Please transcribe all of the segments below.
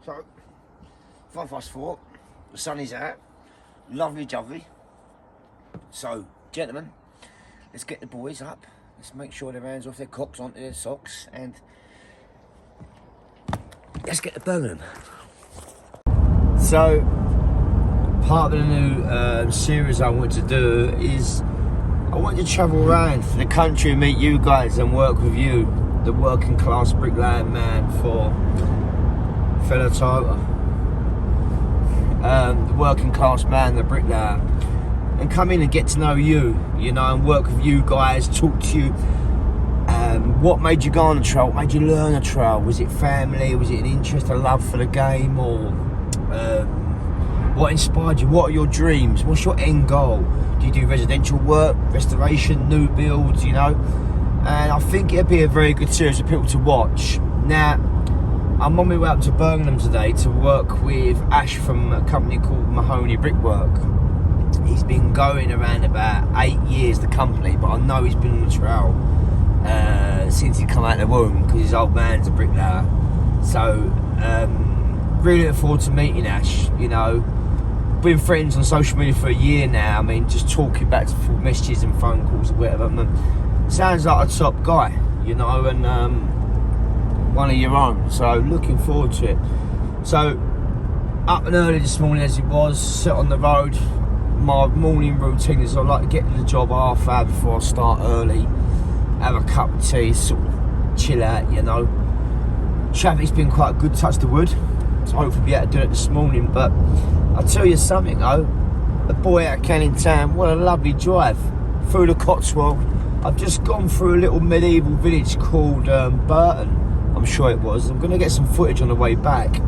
So, 4:05, the sun is out, lovely jovely. So, gentlemen, let's get the boys up. Let's make sure their hands off their cocks onto their socks, and let's get to Birmingham. So, part of the new series I want to do is I want to travel around the country and meet you guys and work with you, the working class bricklaying man for fellow title. The working class man, the bricklayer, and come in and get to know you, and work with you guys, talk to you. What made you go on the trowel? What made you learn a trowel? Was it family? Was it an interest, a love for the game? Or what inspired you? What are your dreams? What's your end goal? Do you do residential work, restoration, new builds, And I think it'd be a very good series of people to watch. Now, I'm on my way up to Birmingham today to work with Ash from a company called Mahoney Brickwork. He's been going around about 8 years, the company, but I know he's been on the trowel since he come out of the womb, because his old man's a bricklayer. So really look forward to meeting Ash. Been friends on social media for a year now. I mean, just talking back to full messages and phone calls or whatever. Sounds like a top guy, and one of your own. So looking forward to it. So up and early this morning as it was, sit on the road. My morning routine is I like to get to the job half hour before I start early, have a cup of tea, sort of chill out, Traffic's been quite a good, touch the wood, so hopefully be able to do it this morning. But I'll tell you something though, a boy out of Canning Town, what a lovely drive through the Cotswolds. I've just gone through a little medieval village called Burton, I'm sure it was. I'm going to get some footage on the way back.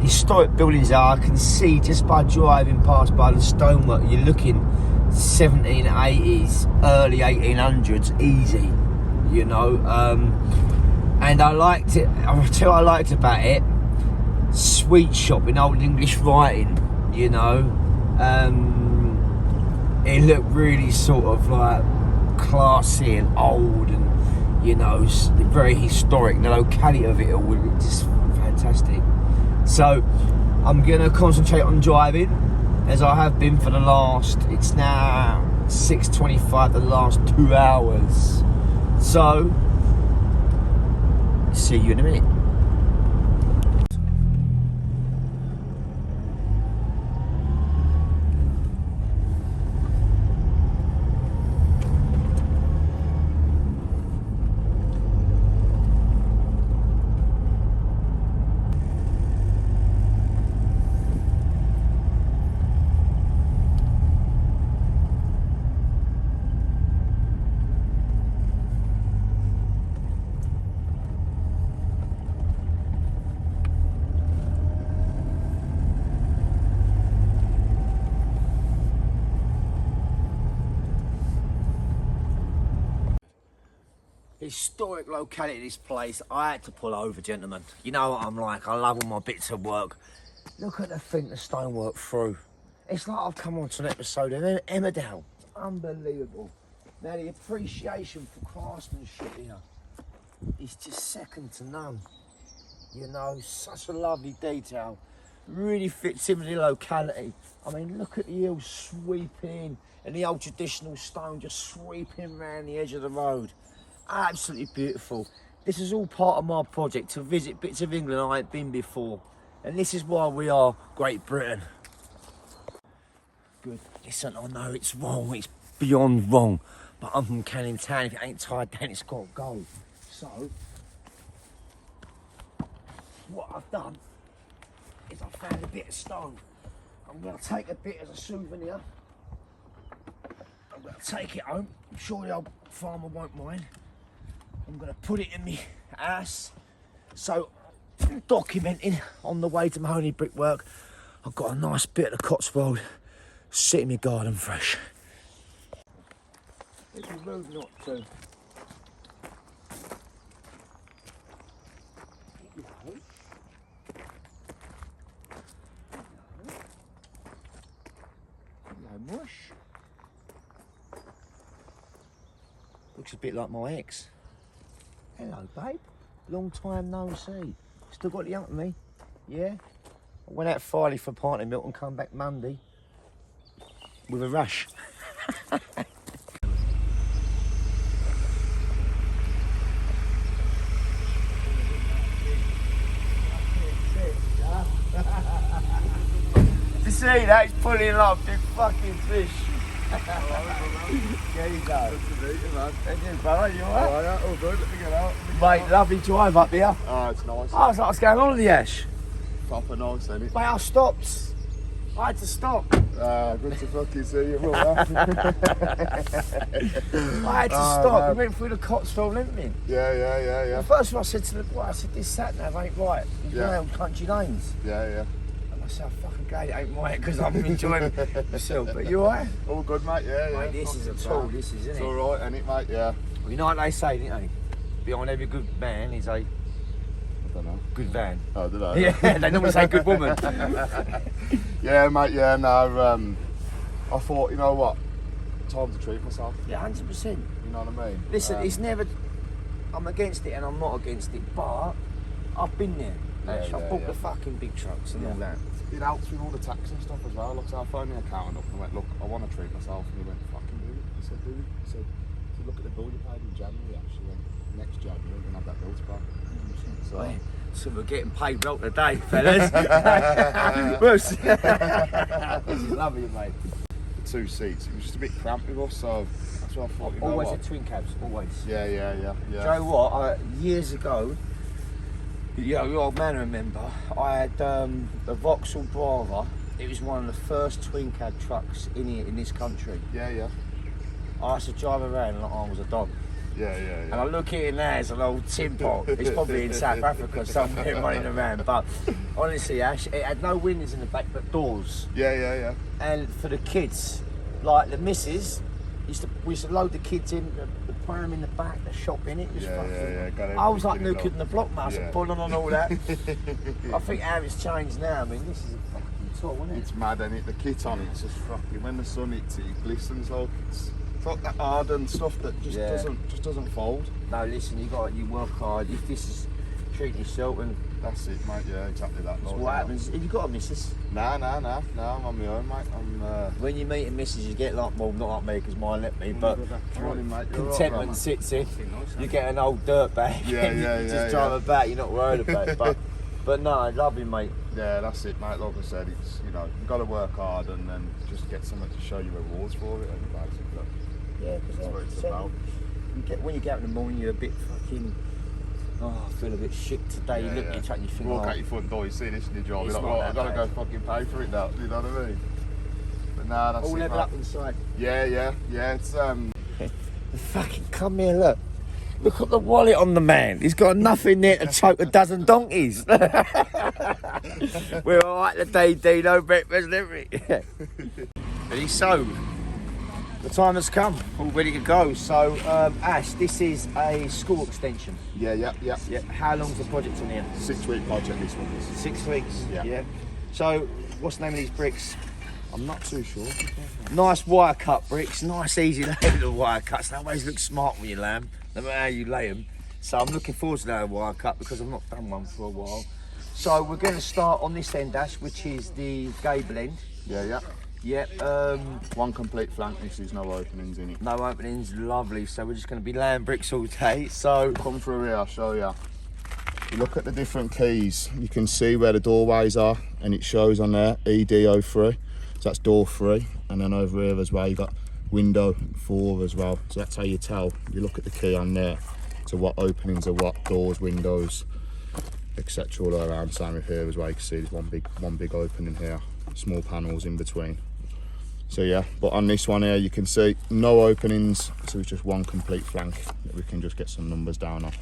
Historic buildings I can see just by driving past by the stonework. You're looking 1780s, early 1800s, easy, and I liked it. I'll tell you what I liked about it: sweet shop in Old English writing. It looked really sort of like classy and old, and very historic. The locality of it all was just fantastic. So I'm going to concentrate on driving, as I have been for the last, it's now 6:25, the last 2 hours. So, see you in a minute. Historic locality, this place. I had to pull over, gentlemen. You know what I'm like, I love all my bits of work. Look at the thing, the stonework through. It's like I've come onto an episode of Emmerdale. Unbelievable. Now the appreciation for craftsmanship here is just second to none. Such a lovely detail. Really fits in with the locality. I mean, look at the hills sweeping and the old traditional stone just sweeping around the edge of the road. Absolutely beautiful. This is all part of my project to visit bits of England I ain't been before, and this is why we are Great Britain. Good. Listen, I know it's wrong, it's beyond wrong, but I'm from Canning Town. If it ain't tied down, it's got to go. So what I've done is I found a bit of stone. I'm going to take a bit as a souvenir. I'm going to take it home. I'm sure the old farmer won't mind. I'm going to put it in my house. So, documenting on the way to Mahoney Brickwork. I've got a nice bit of the Cotswold sitting in my garden fresh. It's rude not to. Hello, mush. Looks a bit like my ex. Hello, babe. Long time no see. Still got the hump of me? Yeah. I went out Friday for a pint of milk and come back Monday with a rush. You see that? He's pulling off big fucking fish. Yeah, you go. Good to meet you, man. Hey, brother, you alright? Oh, yeah, all good. Let me get out. Mate, lovely drive up here. Oh, it's nice. I was like, what's going on with the Ash? Proper nice, ain't it? Mate, I stopped. I had to stop. Good to fucking see you, brother. I had to stop. We went through the Cotswolds, didn't we? Yeah. The first one I said to the boy, I said, this sat nav ain't right. It's round country lanes. Yeah. And I said, I'm fucking glad it ain't right because I'm enjoying myself. But you alright? All good, mate. Yeah. Mate, this is a tool, this is, isn't It's it? alright, ain't it, mate? Yeah. Well, you know what they say, don't they? Behind every good man is a I don't know. good van. Oh, did I? Yeah, they normally say good woman. Yeah, mate. Yeah, no. I thought, you know what? Time to treat myself. Yeah, 100%. You know what I mean? Listen, it's never. I'm against it and I'm not against it, but I've been there. Ash. I bought the fucking big trucks and all that. It helps with all the tax and stuff as well. Look, so I phoned the accountant up and I went, look, I want to treat myself. And he went, fucking do it. He said, do it. He said, look at the bill you paid in January, actually. Next January, we're going to have that bill to pay. So we're getting paid well today, fellas. This is lovely, mate. The 2 seats, it was just a bit cramped with us, so that's what I thought. You know Always what? a twin cabs, always. Yeah. Do you know what? Years ago, your old man remember, I had a Vauxhall Brava. It was one of the first twin cab trucks in this country. Yeah. I used to drive around like I was a dog. Yeah. And I look at it now as an old tin pot. It's probably in South Africa somewhere running around. But honestly, Ash, it had no windows in the back but doors. Yeah. And for the kids, like the missus, we used to load the kids in, the pram in the back, the shop in it. It was fucking. Got I was like everything New Kid in the Block, mate. Yeah. Pulling on all that. I think how it's changed now. I mean, this is a fucking tool, isn't it? It's mad, ain't it? The kit on it's just fucking. When the sun hits it, it glistens like it's like that hard and stuff that just doesn't fold. No, listen, you work hard. If this is treating yourself, and That's it, mate. Yeah, exactly that. that's what happens. Have you got a missus? Nah. I'm on my own, mate. When you meet a missus, you get like, well, not like me because mine let me, but Morning, mate. You're all contentment right, sits in. You get an old dirt bag. Yeah, You yeah, just drive about. You're not worried about it. But no, lovely, mate. Yeah, that's it, mate. Like I said, it's you've got to work hard and then just get something to show you rewards for it. And basically, Yeah, that's what it's about. When you get out in the morning, you're a bit fucking. Oh, I feel a bit shit today. You look at your truck and you think, walk out your front door, you see this in your job. It's You're like, not well, I've that got to bad. go fucking pay for it now. You know what I mean? But nah, that's all it, level mate. up inside. Yeah. It's Fucking come here, look. Look at the wallet on the man. He's got nothing there to choke a dozen donkeys. We're all right today, Dino. Breakfast and everything. Ready? So, the time has come. All ready to go. So, Ash, this is a school extension. yeah. Yeah. How long's the project on here? 6-week project this one is. 6 weeks. Yeah. So, what's the name of these bricks? I'm not too sure. Nice wire cut bricks. Nice, easy lay with the wire cuts. They always look smart when you lay them, no matter how you lay them. So I'm looking forward to that wire cut because I've not done one for a while. So we're going to start on this end, Ash, which is the gable end. Yeah. Yep. One complete flank. This is no openings in it. No openings. Lovely. So we're just going to be laying bricks all day. So Come through here, I'll show you. You look at the different keys. You can see where the doorways are, and it shows on there ED03. So that's door 3, and then over here as well you got window 4 as well. So that's how you tell. You look at the key on there to what openings are what, doors, windows, etc. all around. Same with here as well. You can see there's one big opening here, small panels in between. So yeah, but on this one here you can see no openings, so it's just one complete flank that we can just get some numbers down on.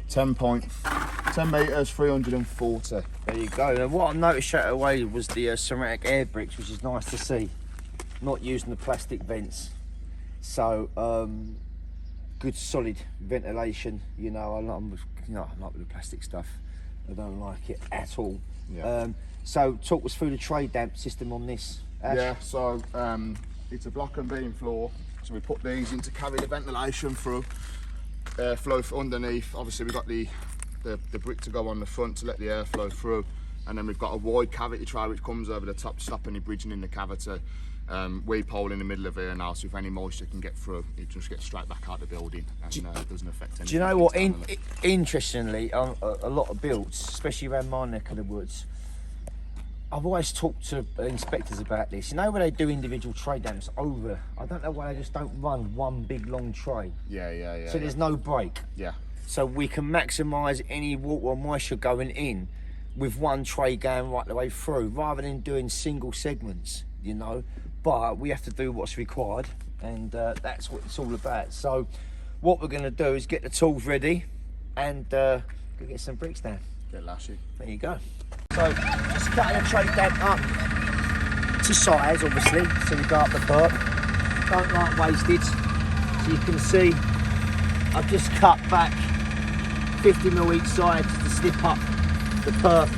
10 metres, 340. there you go. And what I noticed straight away was the ceramic air bricks, which is nice to see. Not using the plastic vents. So good solid ventilation. You know, I like the plastic stuff. I don't like it at all. Yeah. So talk us through the tray damp system on this, Ash. Yeah, so it's a block and beam floor. So we put these in to carry the ventilation through. Airflow underneath. Obviously we've got the brick to go on the front to let the air flow through, and then we've got a wide cavity tray which comes over the top, stopping any bridging in the cavity. We pole in the middle of here now, so if any moisture can get through, it just gets straight back out the building, and it doesn't affect anything. Do you know what? Interestingly, on a lot of builds, especially around my neck of the woods, I've always talked to inspectors about this. You know, when they do individual tray dams over, I don't know why they just don't run one big long tray. Yeah. So there's no break. Yeah. So we can maximise any water or moisture going in with one tray going right the way through, rather than doing single segments, you know. But we have to do what's required, and that's what it's all about. So what we're going to do is get the tools ready and go get some bricks down. Get lashy. There you go. So just cutting the tray down up to size, obviously, so we go up the perp. Don't like wastage. So you can see I've just cut back 50mm each side to slip up the perp.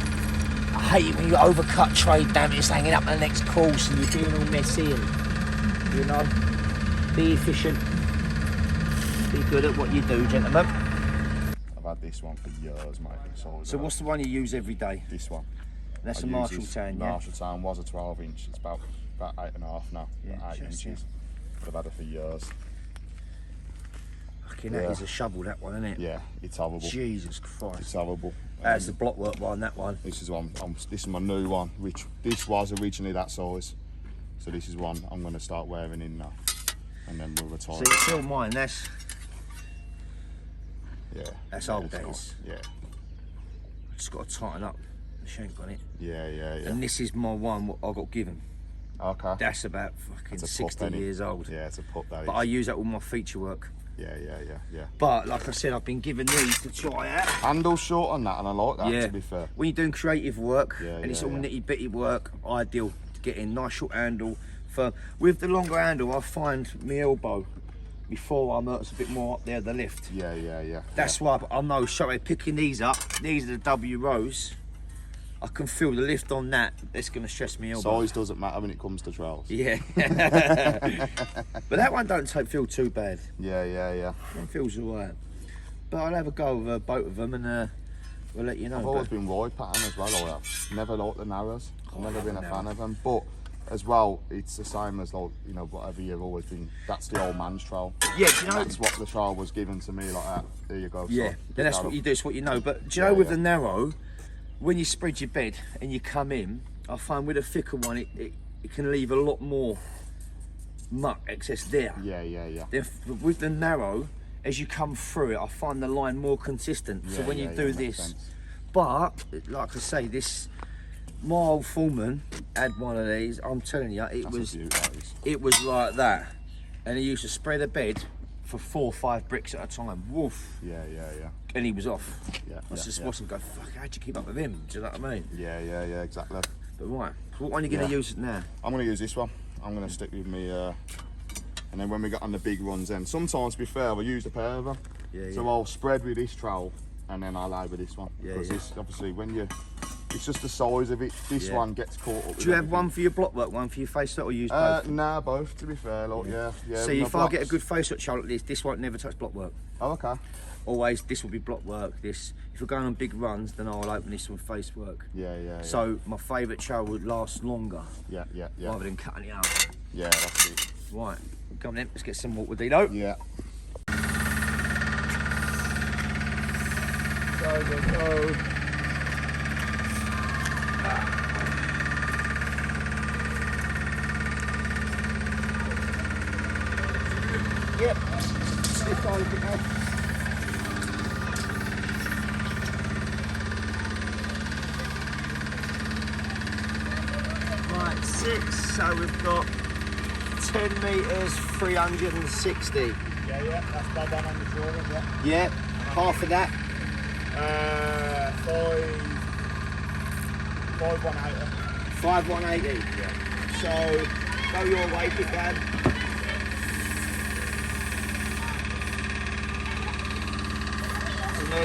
I hate it when you overcut tray dam, it's hanging up the next course and you're being all messy and, you know, be efficient. Be good at what you do, gentlemen. I've had this one for years, mate. So what's the one you use every day? This one. That's a Marshalltown, yeah? Marshalltown was a 12-inch. It's about 8.5 now. Yeah, 8 inches. Yeah. But I've had it for years. Fucking that is a shovel, that one, isn't it? Yeah, it's horrible. Jesus Christ. It's horrible. That's the blockwork one, that one. This is one. This is my new one, which this was originally that size. So this is one I'm going to start wearing in now, and then we'll retire. See, it's still mine. That's old days. Nice. Yeah. Just got to tighten up the shank on it. Yeah. And this is my one what I got given. Okay. That's about fucking 60 years old. Yeah, it's a pup, that But is. I use that with my feature work. Yeah. But like I said, I've been given these to try out. Handle's short on that, and I like that, to be fair. When you're doing creative work, Yeah, and it's all yeah. nitty-bitty work, ideal to get in. Nice short handle. With the longer handle, I find my elbow, my forearm hurts a bit more up there at the lift. Yeah. That's why I know, sorry, picking these up, these are the W rows, I can feel the lift on that. It's going to stress me elbow. Size doesn't matter when it comes to trowels. Yeah. But that one don't feel too bad. Yeah. It feels alright. But I'll have a go with both of them and we'll let you know. I've always been wide pattern as well, I have. Never liked the narrows. I've never been a fan of them. But as well, it's the same as, like, you know, whatever you've always been. That's the old man's trowel. Yeah, do you know, that's what the trowel was given to me, like that. There you go. Yeah, so, then that's what you do, it's what you know. But do you know, with the narrow, when you spread your bed and you come in, I find with a thicker one, it can leave a lot more muck excess there. Yeah. Then with the narrow, as you come through it, I find the line more consistent. So when you do this, but like I say, my old foreman had one of these. I'm telling you, it was like that, and he used to spread a bed for 4 or 5 bricks at a time. Woof. Yeah. And he was off. Yeah. I just watched him go, fuck, how'd you keep up with him? Do you know what I mean? Yeah, exactly. But right, so what one are you going to use now? I'm going to use this one. I'm going to stick with me, and then when we get on the big runs, then sometimes, to be fair, I'll use a pair of them. So I'll spread with this trowel, and then I'll lay with this one. Because this, obviously, it's just the size of it. This one gets caught up. Do you have one for your blockwork, one for your face set, or use both? Nah, both, to be fair. Like, yeah. So if I get a good face set trowel like this won't never touch blockwork. Oh, okay. Always, this will be blockwork. If we're going on big runs, then I'll open this with face work. Yeah. So my favourite trowel would last longer. Yeah. Rather than cutting it out. Yeah, that's it. Right, come on then, let's get some water, Dino. Yeah. Go. Yep, slip on it now. Right, 6, so we've got 10 metres, 360. Yeah, that's bad one on the drawing, yeah. Yeah, half of that. 5,180. Yeah. So, go your way, big dad. To me.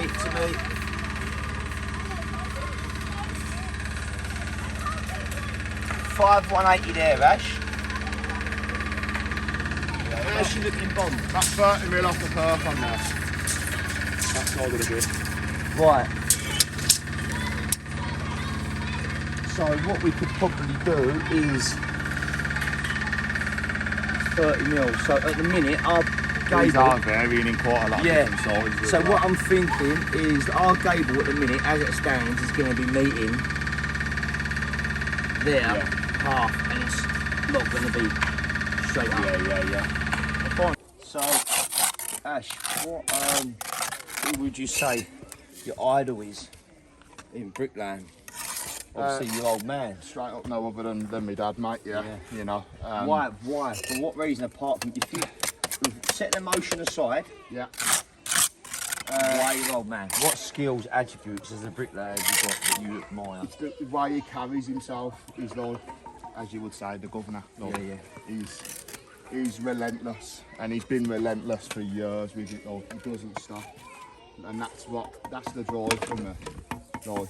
5,180 there, Ash. How's she looking bomb? That's 30mm off the perf on there. That's all gonna be. Right. So what we could probably do is 30 mil. So at the minute, our These gable are varying in quite a lot of different sizes. So what I'm thinking is our gable at the minute, as it stands, is going to be meeting there half, and it's not going to be straight up. Yeah. Fine. So, Ash, what would you say your idol is in bricklaying? Obviously, your old man. Straight up, no other than my dad, mate. Yeah. You know. Why? For what reason? Apart from if you set the motion aside. Yeah. Why your old man? What skills, attributes as a bricklayer have you got that you admire? It's the way he carries himself. He's like, as you would say, the governor. Like, Yeah. He's relentless, and he's been relentless for years with it. Like, he doesn't stop, and that's the drive from me. Like,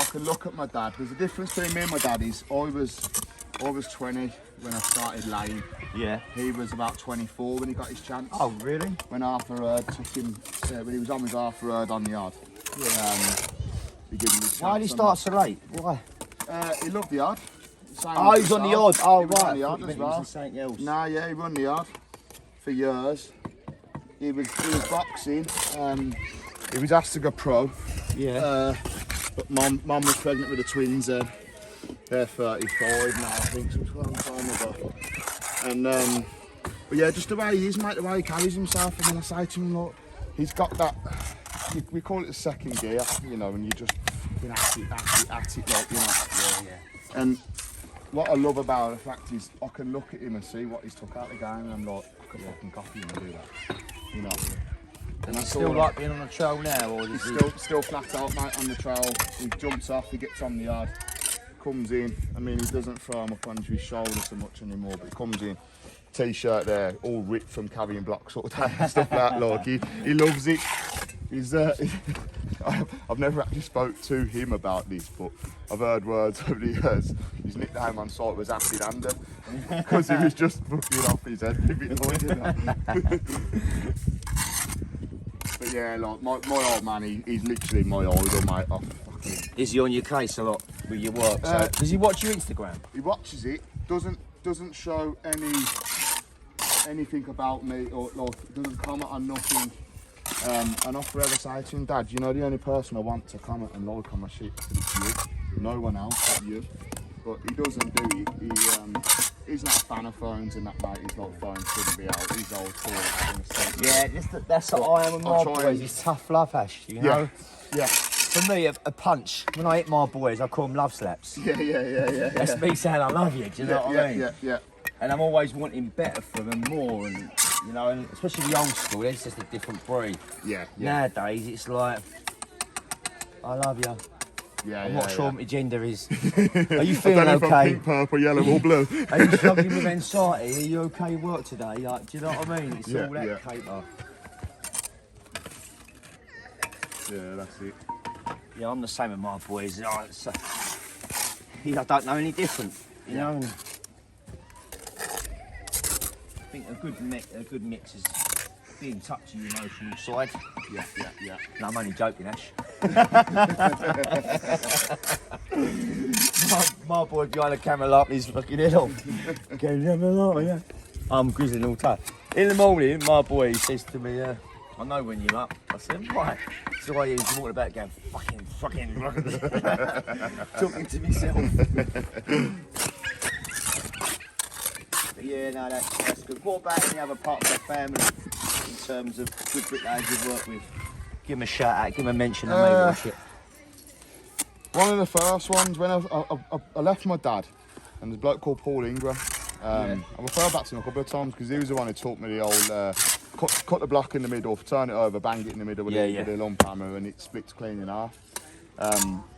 I can look at my dad. There's a difference between me and my dad. I was 20 when I started laying. Yeah. He was about 24 when he got his chance. Oh, really? When Arthur Hurd took him, when he was on with Arthur Hurd on the yard. He gave him his chance. Why did he start so late? Why? He loved the yard. Oh, he was on the yard. Oh, He was right. on the yard I as thought you meant well. he was in something else. Nah, yeah, he run the yard for years. He was boxing. He was asked to go pro. Yeah. But mum was pregnant with the twins. They're 35 now, I think, so it's a long time ago. And but yeah, just the way he is, mate, the way he carries himself. And then I say to him, look, he's got that. We call it the second gear, you know, and you just been at it, like, you know. Yeah. And what I love about the fact is I can look at him and see what he's took out of the game, and I'm like, I could fucking copy him and do that, you know. And I Still like being on a trail now, or is he's still flat out, mate, on the trail. He jumps off, he gets on the yard, comes in. I mean, he doesn't throw him up onto his shoulder so much anymore, but he comes in, t-shirt there, all ripped from carrying blocks sort of thing, stuff like that. Like, he loves it. He's I've never actually spoke to him about this, but I've heard words over the years. His nickname on site was Acid Ander, because he was just fucking off his head a bit like, you know. But yeah, like, my old man, he's literally my idol, mate. Oh, fucking... Is he on your case a lot with your work? So, does he watch your Instagram? He watches it, doesn't show anything about me, or like, doesn't comment on nothing. And I forever say to him, Dad, you know, the only person I want to comment and like on my shit is you. No one else but you. But he doesn't do it. He's not a fan of phones and that, mate. He's like, phones shouldn't be out. He's old school in a sense. Yeah, that's what I am with my boys. It's tough love, Ash, you know? Yeah. For me, a punch, when I hit my boys, I call them love slaps. Yeah. That's me saying I love you, do you know what I mean? Yeah. And I'm always wanting better for them, more, and you know, and especially the old school, it's just a different breed. Yeah. Nowadays, it's like, I love you. Yeah, I'm not sure what my gender is. Are you I feeling don't know if I'm okay? pink, purple, yellow or blue. Are you struggling with anxiety? Are you okay at work today? Like, do you know what I mean? It's all that caper. Yeah, that's it. Yeah, I'm the same with my boys. I don't know any different, you know. And I think a good mix is being touched on the emotional side. Yeah. No, I'm only joking, Ash. my boy behind the camera laughing his fucking head off. I'm grizzling all time. In the morning, my boy says to me, I know when you're up. I said, right. So I use walking about going, fucking. Talking to myself. But yeah, no, that's good. What about any other part of the family in terms of good bricklayers you work with? Give him a shout out, give him a mention and maybe watch it. One of the first ones, when I left my dad, and there's a bloke called Paul Ingram. I've referred back to him a couple of times because he was the one who taught me the old cut the block in the middle, turn it over, bang it in the middle with a lump hammer, and it splits clean in half.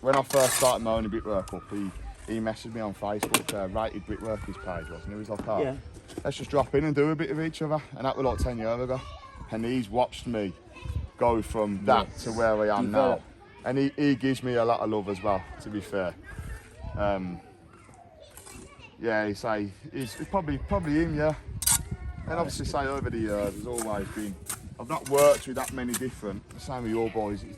When I first started my own brickwork up, he messaged me on Facebook, rated brickworkers page was, and he was like, oh, let's just drop in and do a bit of each other. And that was like 10 years ago. And he's watched me go from that to where I am now. And he gives me a lot of love as well, to be fair. Yeah, it's probably him, yeah. And obviously say over the years, there's always been I've not worked with that many different. Same with your boys. You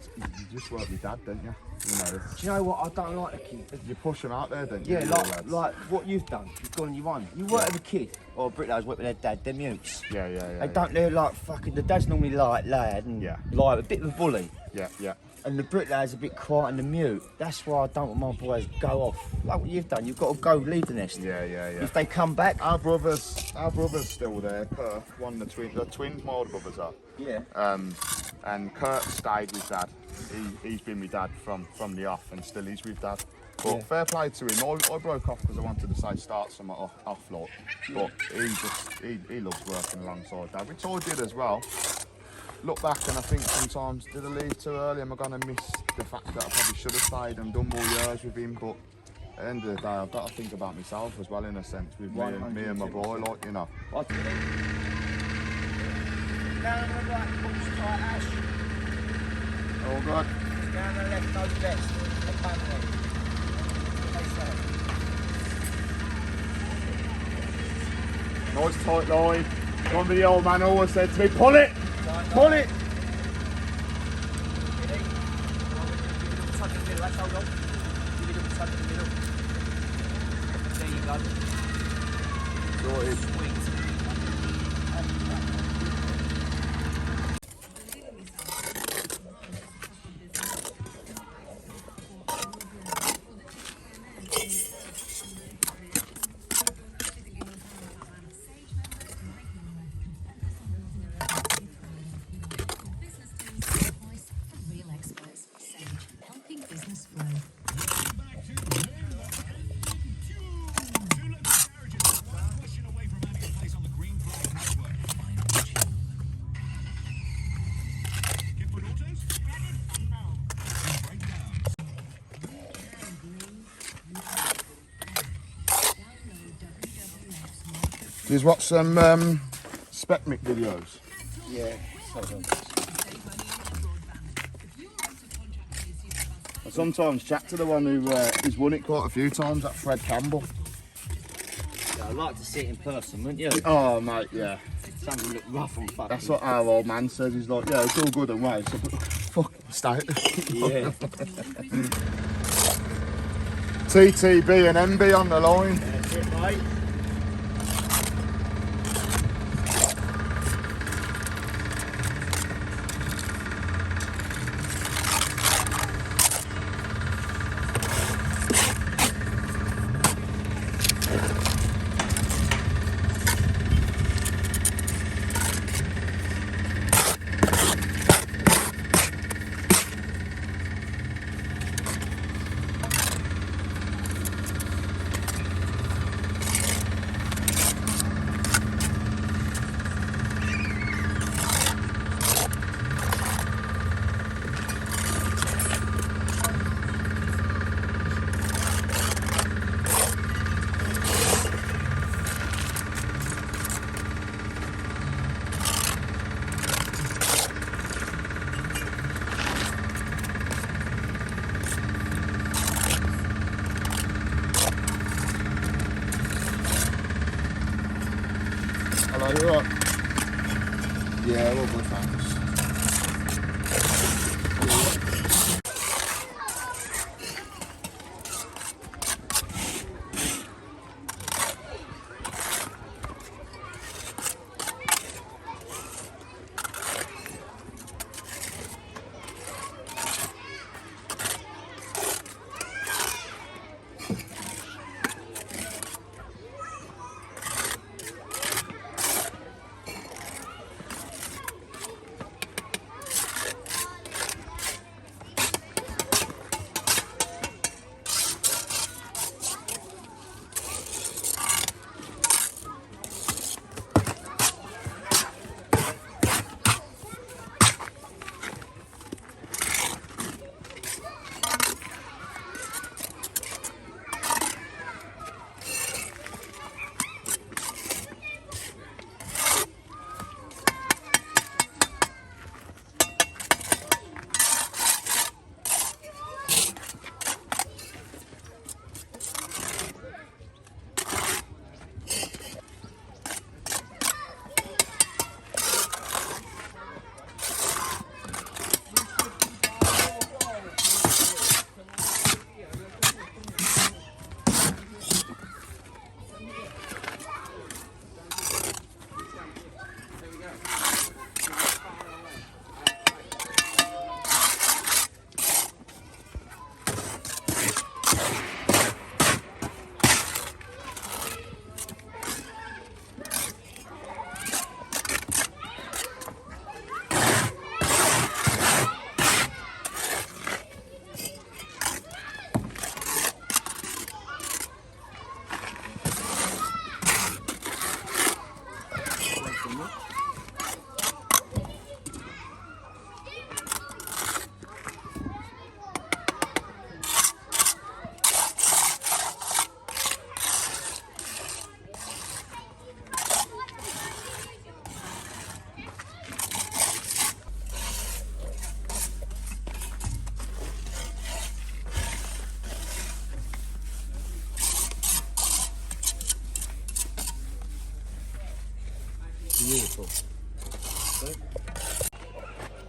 just work with dad, don't you? You know. Do you know what? I don't like a kid. You push them out there, don't you? Yeah, your lads? like what you've done. You've gone and you won. You work with a kid, or bricklayers work with their dad. They're mutes. Yeah, yeah, yeah. They don't. They're like fucking. The dad's normally like lad and like a bit of a bully. Yeah, yeah. And the bricklayer's a bit quiet and the mute. That's why I don't want my boys to go off. Like what you've done, you've got to go leave the nest. Yeah, yeah, yeah. If they come back. Our brother's still there. Perth, one of the twins, my older brothers are. Yeah. And Kurt stayed with dad. He's been with dad from the off, and still he's with dad. But fair play to him. I broke off because I wanted to say start some off lot. But he loves working alongside dad, which I did as well. Look back and I think sometimes, did I leave too early? Am I going to miss the fact that I probably should have stayed and done more years with him? But at the end of the day, I've got to think about myself as well, in a sense, with me and my boy, like, you know. Down on the right, push tight, Ash. All good. Down on the left, no left. Nice tight line. Remember the old man always said to me, pull it! Pull it! There you go. Sorted. Sweet. Just watch some Specmic videos. Yeah, so I sometimes chat to the one who's won it quite a few times, that Fred Campbell. yeah, I'd like to see it in person, wouldn't you? Oh mate, yeah. Something look rough and fucking. That's what our old man says. He's like, yeah, it's all good and well. So, fuck, stay. Yeah. TTB and MB on the line. That's it, mate. Hello, you up? Yeah, all good, thanks. Beautiful.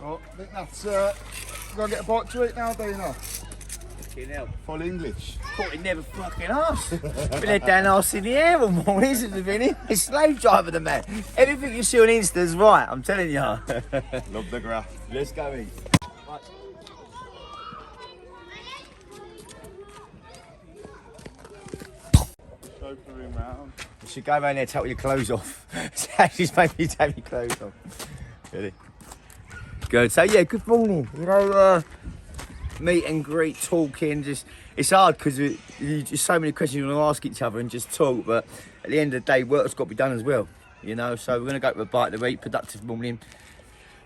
Oh, I think that's, gotta get a bite to eat now, do you know? Fucking hell. Full English. Thought he'd never fucking asked. Been head down arse in the air all morning since we've been here. He's slave driver, the man. Everything you see on Insta's right, I'm telling you. Love the graph. Let's go in. Right. Chauffeuring round. You should go around there and take all your clothes off. She's made me take your clothes off. Really? Good. So yeah, good morning. You know, meet and greet, talking. Just it's hard because there's so many questions you want to ask each other and just talk. But at the end of the day, work's got to be done as well. You know. So we're gonna go to a bite to eat. Productive morning.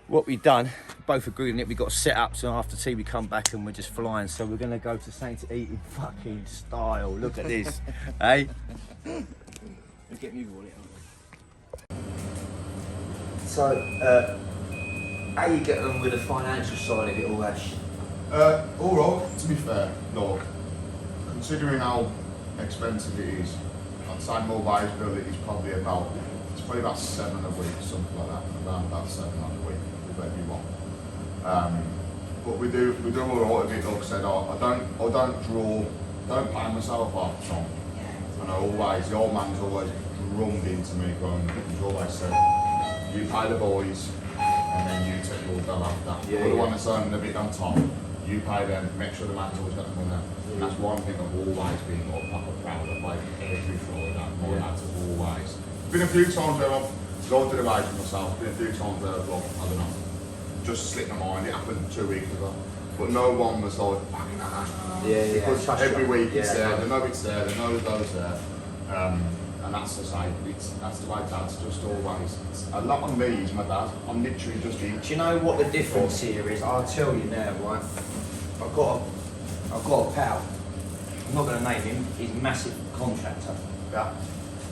What we've done, both agreed on it. We got set up. So after tea, we come back and we're just flying. So we're gonna go to something to eat in fucking style. Look at this, hey. Get me wallet. So, how you get on with the financial side of it all, Ash? Alright, to be fair, look, considering how expensive it is, I'd say my wage bill is probably about, it's probably about 7 a week, something like that, around about 7 a week with everyone. But we do alright with it. Like I said, I don't pay myself half the time. And the old man's always drummed into me, he's always said, you pay the boys, and then you take your bill after. Yeah, the one that's earning a bit on top, you pay them, make sure the man's always got the money. And that's one thing I've always been proper proud of, like every Friday, my lads have always. There's been a few times where I've gone to the wage for myself, been a few times where I've, I don't know, just slipped my mind, it happened 2 weeks ago. But no one was like, fucking because every week it's there, they know it's there, they know it goes there. And that's the side, that's the way Dad's just always, a lot of me is my dad, I'm literally just eating. Do you know what the difference here is? I'll tell you now, right? I've got a pal, I'm not going to name him, he's a massive contractor. Yeah.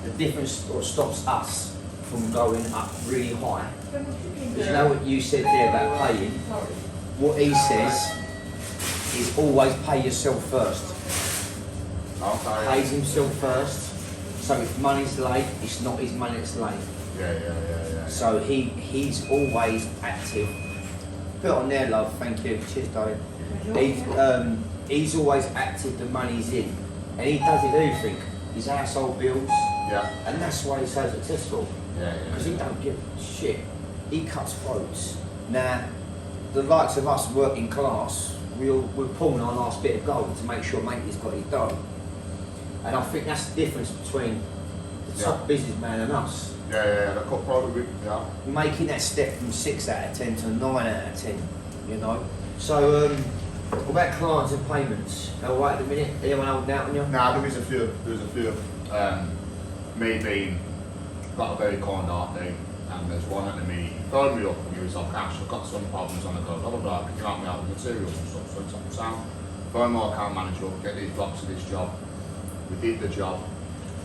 The difference what stops us from going up really high, is you know what you said there about paying? What he says is always pay yourself first. Okay. Pays himself first. So if money's late, it's not his money that's late. Yeah. So he's always active. Put it on there, love. Thank you. Cheers, darling. He's always active. The money's in, and he does everything. His household bills. Yeah. And that's why he's so successful. Yeah. Because he don't give a shit. He cuts throats. Now, the likes of us working class, we're pulling our last bit of gold to make sure matey's got his dough. And I think that's the difference between the top businessman and us. Yeah, the cut probably, yeah. Making that step from 6 out of 10 to 9 out of 10, you know. So, what about clients and payments? All right at the minute? Anyone holding out on you? Nah, there was a few. Me being got a very kind heart thing, and there's one at the minute. He phoned me up and he was like, Ash, I've got some problems on the go, blah blah blah, can you help me out with materials and stuff? So it's sound. Phone my account manager up, get these blocks of this job. We did the job,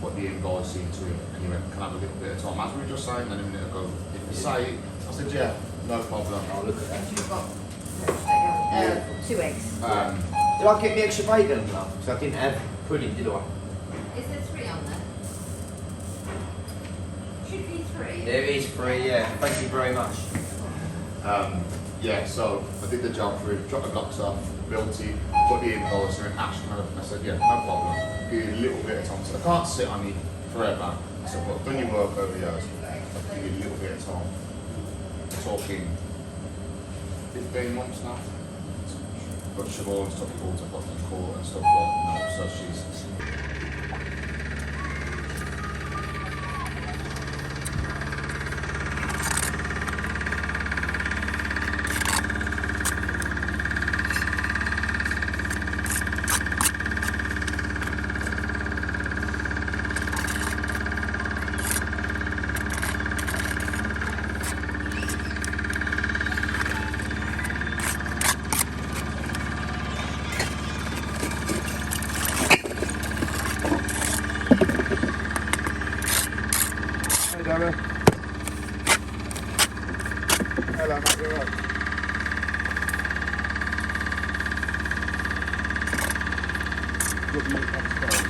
put the invoice into him, and he went, can I have a little bit of time? As we were just saying then a minute ago, if you say it, I said, yeah, no problem. Oh, look at that. You've got 2 eggs. Did I get the extra bacon, love? Because I didn't have pudding, did I? Is there 3 on there? Should be 3. There is 3, yeah. Thank you very much. Yeah, so I did the job for him, dropped the blocks off, built it, put the invoice in, Ash, I said, yeah, no problem. Give you a little bit of time. So I can't sit on it forever. So I've done your work over years. I'll give you a little bit of time. Talking 15 months now. But Siobhan's took it all to fucking court and stuff like that. So she's. Hello, mate, you're right. Good, mate, that's fine.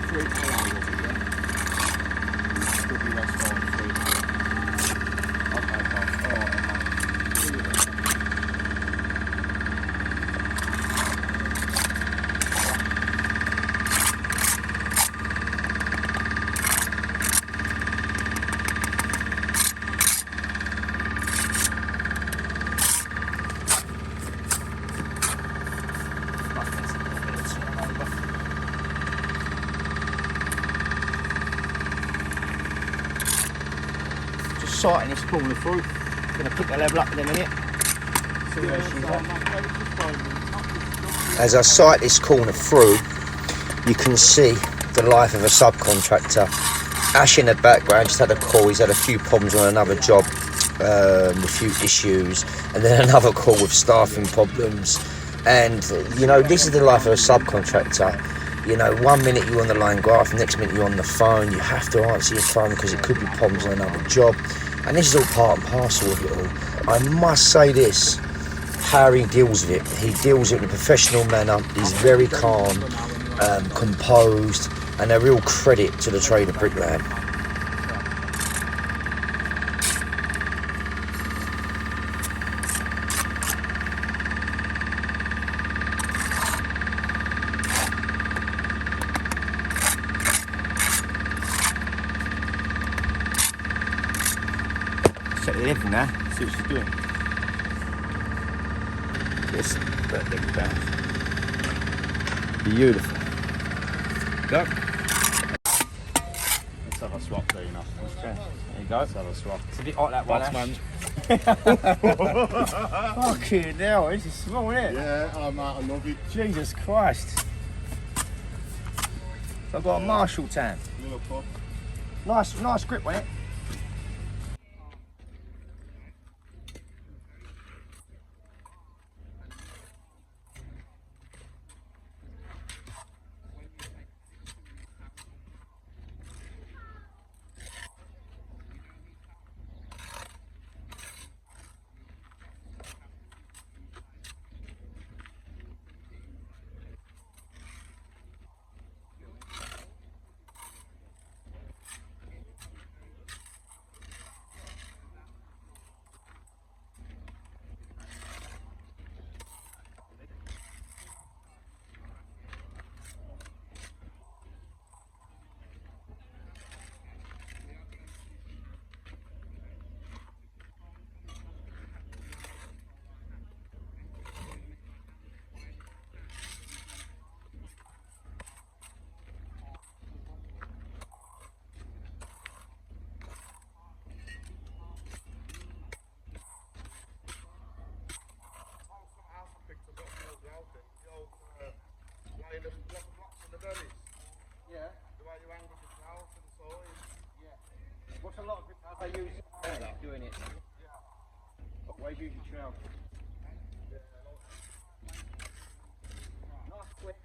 3 alloy was it, yeah? WS 4 3 alloy. Okay, pal. Alright, mate. See you then. Just sighting this corner through. Gonna put the level up in a minute. See where she's at. As I sight this corner through, you can see the life of a subcontractor. Ash in the background just had a call. He's had a few problems on another job, a few issues, and then another call with staffing problems. And you know, this is the life of a subcontractor. You know, 1 minute you're on the line graph, next minute you're on the phone. You have to answer your phone because it could be problems on another job. And this is all part and parcel of it all. I must say this, how he deals with it. He deals with it in a professional manner. He's very calm, composed, and a real credit to the trade of bricklaying. Set the level now, see what she's doing. Just that level down. Beautiful. Go. Let's have a swap, Dina. There you go. Let's have a swap. It's a bit like that one, Ash. Fucking hell, this is small, isn't it? Yeah, I love it. Jesus Christ. So I've got a Marshall tan. Little pup. Nice grip on it. What's a lot of bricklayers they use doing it? What way do you use your trowel? Nice quick.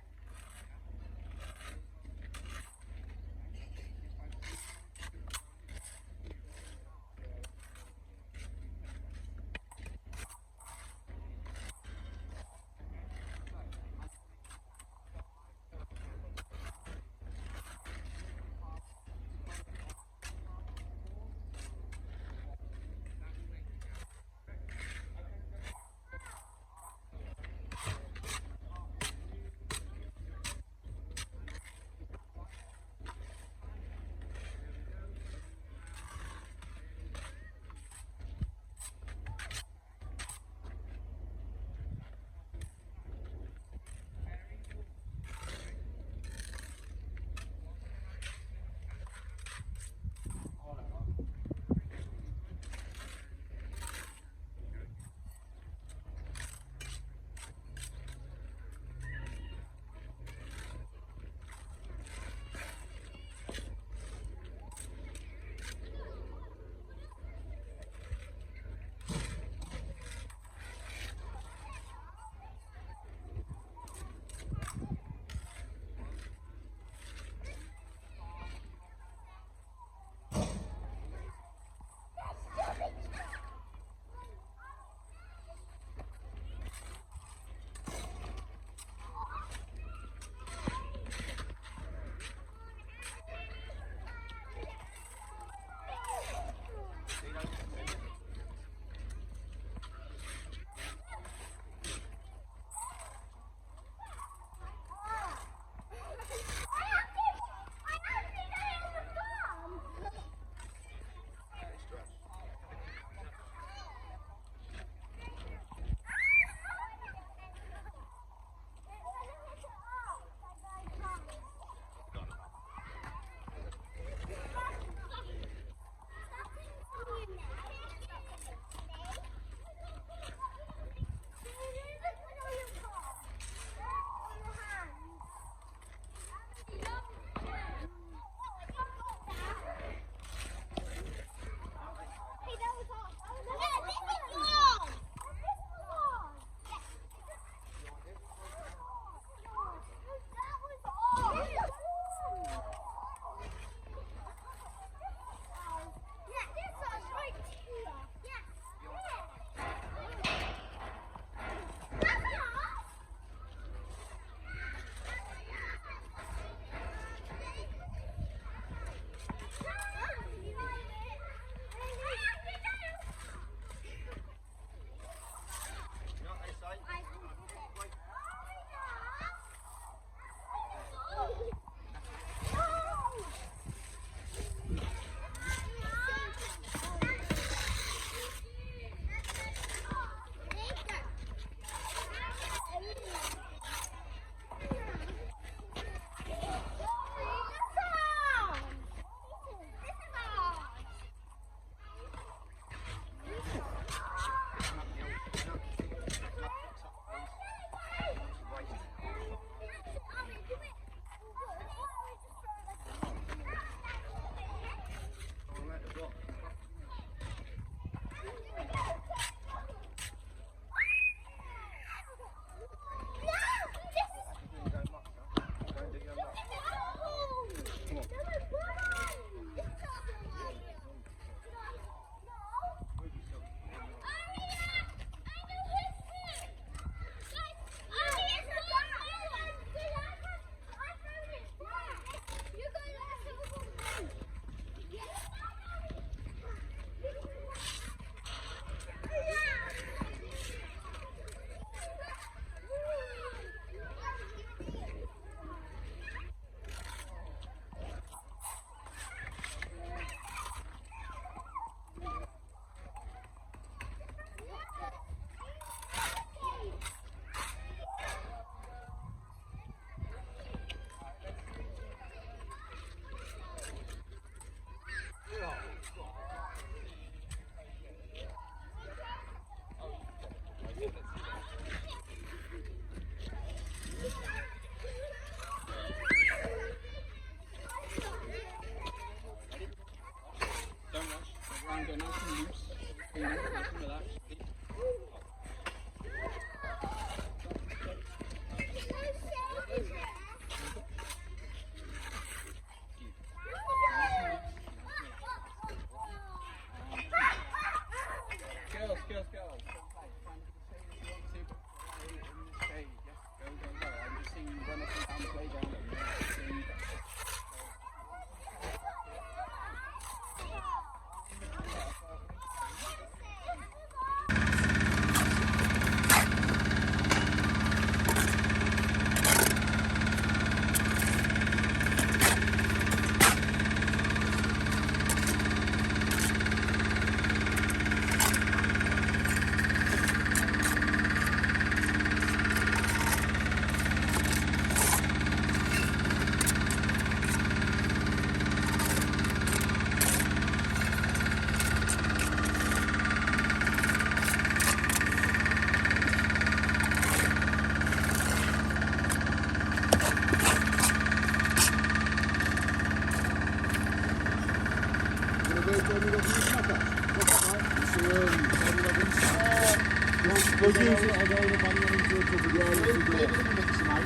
We'll use it.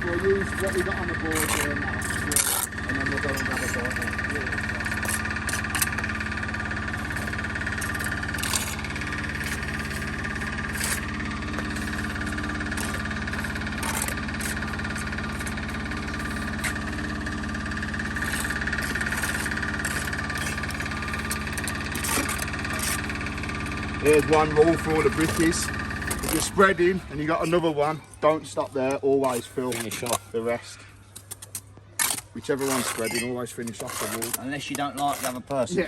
We'll use what we got on the board here now, and then we'll go and grab a board. Here's one rule for all the brickies. If you're spreading and you got another one, don't stop there, always finish off the rest. Whichever one's spreading, always finish off the wall. Unless you don't like the other person. Yeah.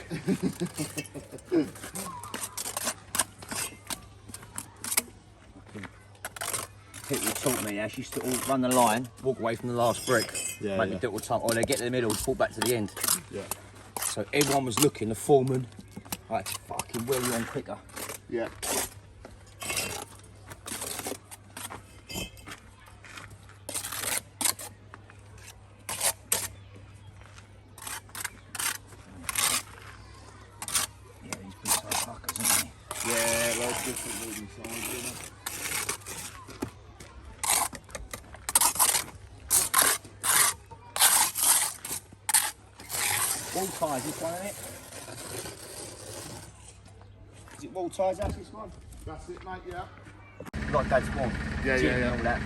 People taught me, she used to all run the line, walk away from the last brick, make me do it all the time, or they get to the middle, fall back to the end. Yeah. So everyone was looking, the foreman, like to fucking wheel you on quicker. Yeah. Yeah, loads of different moving signs, you know. Wall ties, this one, isn't it? Is it wall ties, that's this one? That's it, mate, yeah. Like Dad's one. Yeah, yeah. And all that.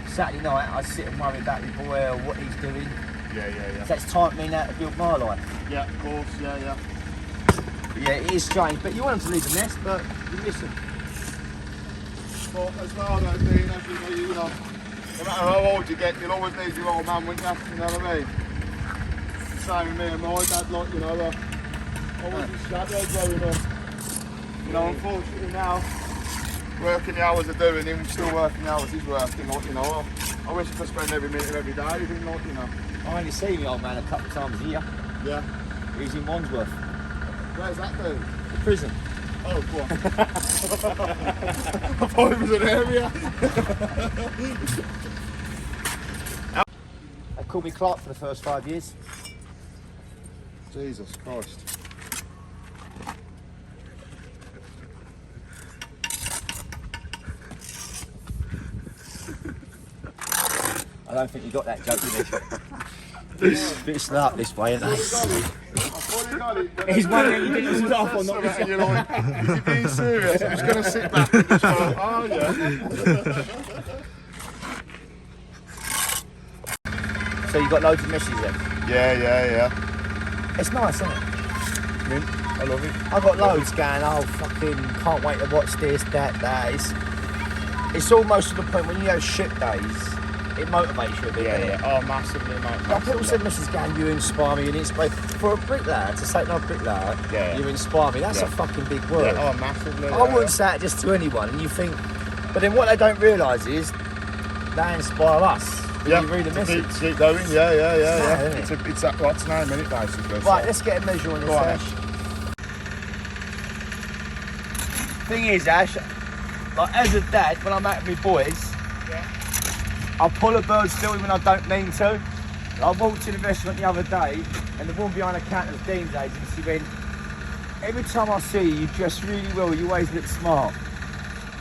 Saturday night, I sit and worry about the boy or what he's doing. Yeah. So it's time me now to build my life. Yeah, of course, yeah. Yeah, it is strange, but you want them to leave the nest, but you miss them. But as well, though, being as you know, no matter how old you get, you'll always need your old man, won't you? You know what I mean? It's the same with me and my dad, like, you know, I was his shadow growing up. You know, unfortunately now, working the hours are doing him, still working the hours he's working, like, you know, I wish I could spend every minute of every day with him, like, you know. I only see my old man a couple of times a year. Yeah. He's in Wandsworth. Where's that dude? The prison. Oh, go on. I thought it was an area. They called me Clark for the first 5 years. Jesus Christ. I don't think you got that joke, did you? It's a bit smart this way, isn't it? He's wondering if this was off or not. And you're like, is he being serious? I'm just going to sit back and just go, oh yeah. So you got loads of meshes then? Yeah. It's nice, isn't it? I love it. I've got loads going, oh fucking can't wait to watch this, that. It's almost to the point when you have shit days, it motivates you a bit. Yeah. Oh, massively, mate. Like people said, Mrs. Gann, you inspire me, for a bricklayer, to say no bricklayer, you inspire me, that's a fucking big word. Yeah, oh, massively. I wouldn't say it just to anyone, and you think, but then what they don't realise is, they inspire us. When you read a message. Keep going, yeah. It's mad, It's that, what's 9 minutes basically. Right, let's get a measure on this, Ash. Thing is, Ash, like as a dad, when I'm out with my boys, I pull a bird still even when I don't mean to. I walked to the restaurant the other day and the woman behind the counter was Dean's age and she went, every time I see you, you dress really well, you always look smart.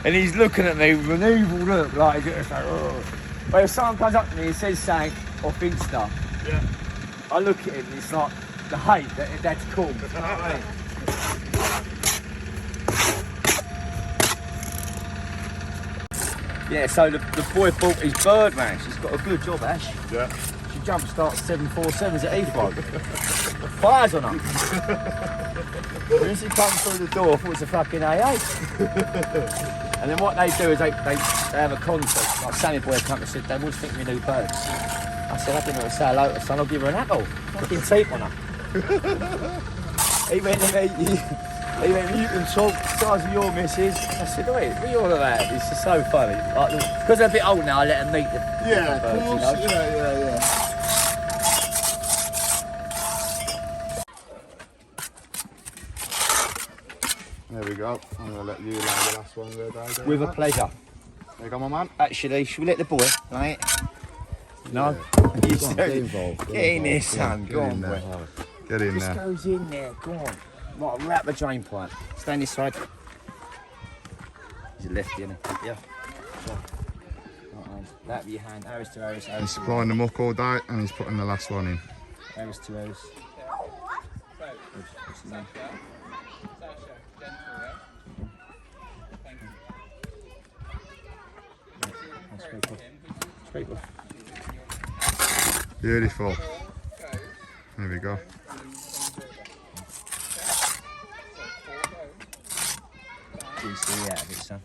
And he's looking at me with an evil look, like, it's like, oh. But if someone comes up to me and says something off Insta, I look at him and it's like, the hate, that's cool. You know what I mean? Yeah, so the boy bought his bird, man. She's got a good job, Ash. Yeah. She jump starts 747s at Heathrow. Fires on her. When she comes through the door, I thought it was a fucking AA. And then what they do is they have a concert. Like Sammy Boy come and said, they always think me new birds. I said, I didn't know what to say hello to son, I'll give her an apple. Fucking teeth on her. He went, you can talk the size of your missus. I said, wait, what are you all about? It's just so funny. Like, because they're a bit old now, I let them meet the birds, you know? Yeah. There we go. I'm going to let you lay the last one there, Dave. With a pleasure. There you go, my man. Actually, should we let the boy, right? No? You Go on, get involved. Get in there, son. Go on, boy. Get in Just there. goes in there, go on. Right, wrap the drain pipe. Stand this side. He's a lefty, isn't he? Yeah. Right hand. That with your hand. Arrows to arrows. He's supplying the muck all day and he's putting the last one in. Arrows to arrows. What's his name? Straight off. Beautiful. There we go. DC out of it, son.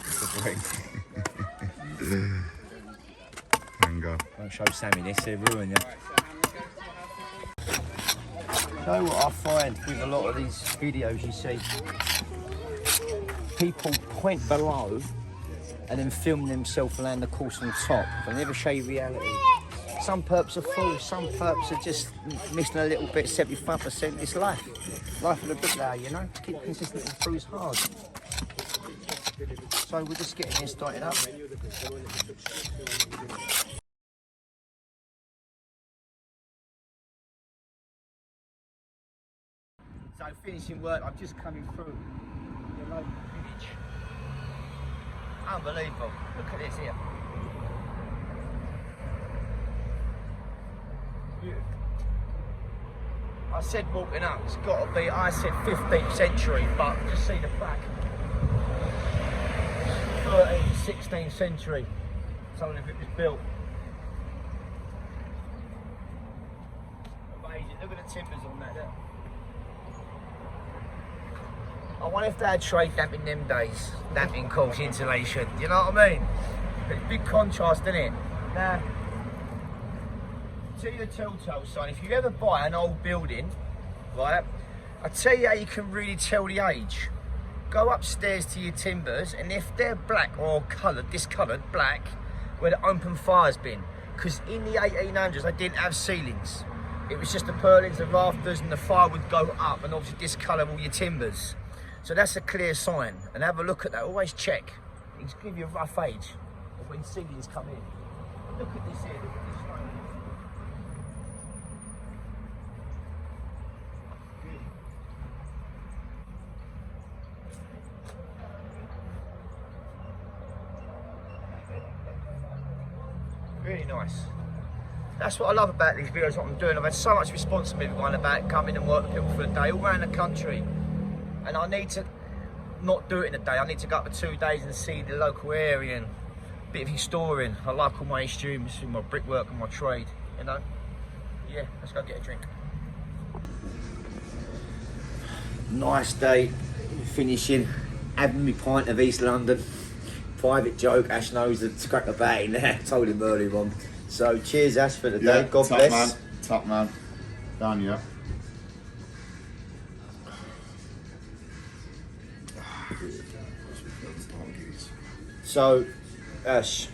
It's a break. Bingo. Don't show Sammy this, he'll ruin you. You know what I find with a lot of these videos you see? People point below and then film themselves land the course on top. They never show you reality. Some perps are full, some perps are just missing a little bit, 75%. It's life. Life of the bricklayer, you know? Keep consistent and improves hard. So we're just getting this started up. So finishing work, I'm just coming through the local village. Unbelievable. Look at this here. I said walking up, it's got to be, I said 15th century, but just see the back. 13th, 16th century, something if it was built. Amazing, look at the timbers on that there. I wonder if they had trade damp in them days, damping course insulation, you know what I mean? It's a big contrast, isn't it? Now, tell you the telltale sign, if you ever buy an old building, right, I tell you how you can really tell the age. Go upstairs to your timbers, and if they're black or coloured, discoloured black, where the open fire's been, because in the 1800s they didn't have ceilings. It was just the purlins, the rafters, and the fire would go up and obviously discolour all your timbers. So that's a clear sign, and have a look at that, always check. It'll give you a rough age of when ceilings come in. Look at this here, look at this stone. Really nice. That's what I love about these videos, what I'm doing. I've had so much responsibility going about coming and working with people for the day, all around the country. And I need to not do it in a day. I need to go up for 2 days and see the local area and a bit of historian. I like all my students with my brickwork and my trade, you know. Yeah, let's go get a drink. Nice day, finishing, having me pint of East London. Private joke, Ash knows the crack about it there. Told him earlier on. So cheers, Ash, for the day. God top bless. Man, top man. Down here. So, Ash,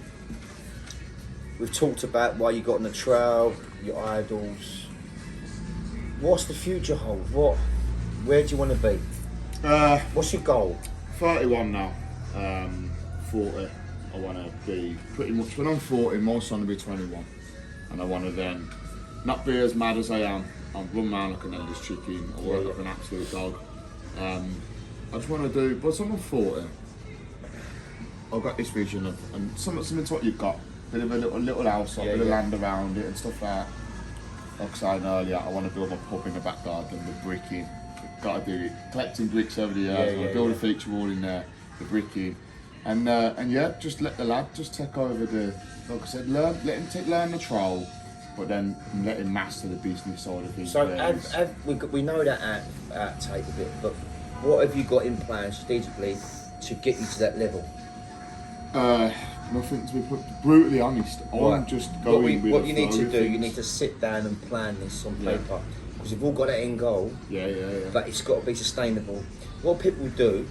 we've talked about why you got on the Trowel, your idols. What's the future hold? Where do you want to be? What's your goal? 31 now. 40. I want to be pretty much, when I'm 40, my son will be 21. And I want to then not be as mad as I am. I'll run around like an endless chicken. I work like an absolute dog. I just want to do, but someone thought it. I've got this vision of, and similar to what you've got, bit of a little house, a bit of land around it and stuff like that. Like I was saying earlier, I want to build a pub in the back garden with bricking. Got to do it. Collecting bricks over the years. I want to build a feature wall in there, the bricking, and yeah, just let the lad just take over the. Like I said, let him learn the trowel, but then let him master the business side of things. So we know that outtake a bit, but what have you got in plan strategically to get you to that level? Nothing, to be brutally honest. I'm just going with what you need to do, things. you need to sit down and plan this on paper, because we've all got that end goal. Yeah. But it's got to be sustainable. What people do,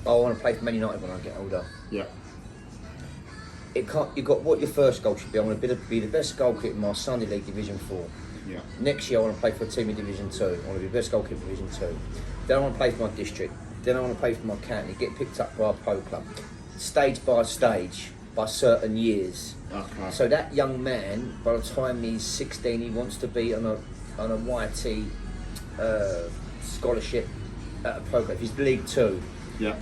I want to play for Man United when I get older. Yeah. It can't. You got what your first goal should be. I want to be the best goalkeeper in my Sunday League Division 4. Yeah. Next year I want to play for a team in Division 2. I want to be the best goalkeeper in Division 2. Then I want to play for my district. Then I want to play for my county. Get picked up by a pro club. Stage by stage, by certain years. Okay. So that young man, by the time he's 16, he wants to be on a YT scholarship at a pro club. If he's League 2. Yeah.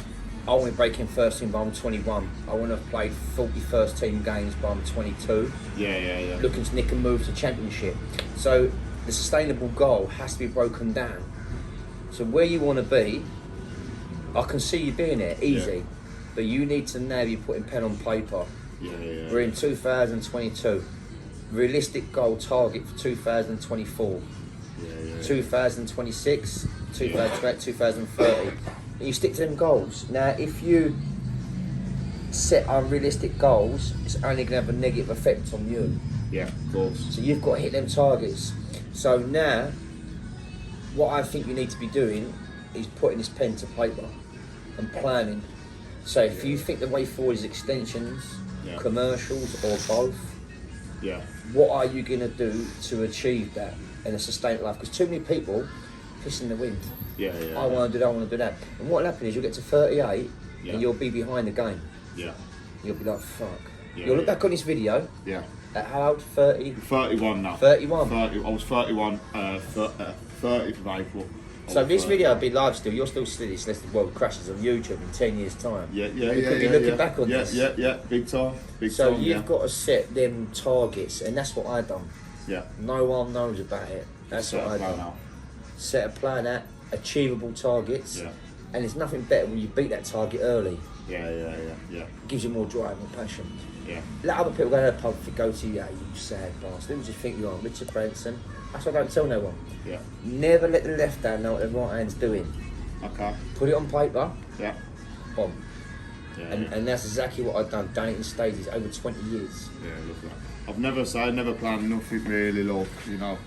I want to break in first team by I'm 21. I want to have played 40 first team games by I'm 22. Yeah. Looking to nick and move to championship. So the sustainable goal has to be broken down. So where you want to be, I can see you being there, easy. But you need to now be putting pen on paper. Yeah. We're in 2022. Realistic goal target for 2024. 2026, 2028, 2030. And you stick to them goals. Now, if you set unrealistic goals, it's only going to have a negative effect on you. Yeah, of course. So you've got to hit them targets. So now, what I think you need to be doing is putting this pen to paper and planning. So if you think the way forward is extensions, commercials, or both, what are you going to do to achieve that in a sustainable life? Because too many people piss in the wind. I want to do that, I want to do that. And what will happen is you'll get to 38 and you'll be behind the game. You'll be like, fuck. You'll look back on this video. At how old? 30? 31 now. 31? 30, I was 31, 30th of April. So this video will be live still. You'll still see this unless the world crashes on YouTube in 10 years' time. You could be looking back on this. Big time. So you've got to set them targets, and that's what I done. No one knows about it. That's what I done. Set a plan out, achievable targets, and there's nothing better when you beat that target early. It gives you more drive and passion. Let other people go to the pub and go to you, you sad bastard. Who do you think you are, Richard Branson? That's what I don't tell no one. Never let the left hand know what the right hand's doing. Okay. Put it on paper. Boom. And that's exactly what I've done. Done it in stages over 20 years. Love that. I've never planned nothing really, look, you know.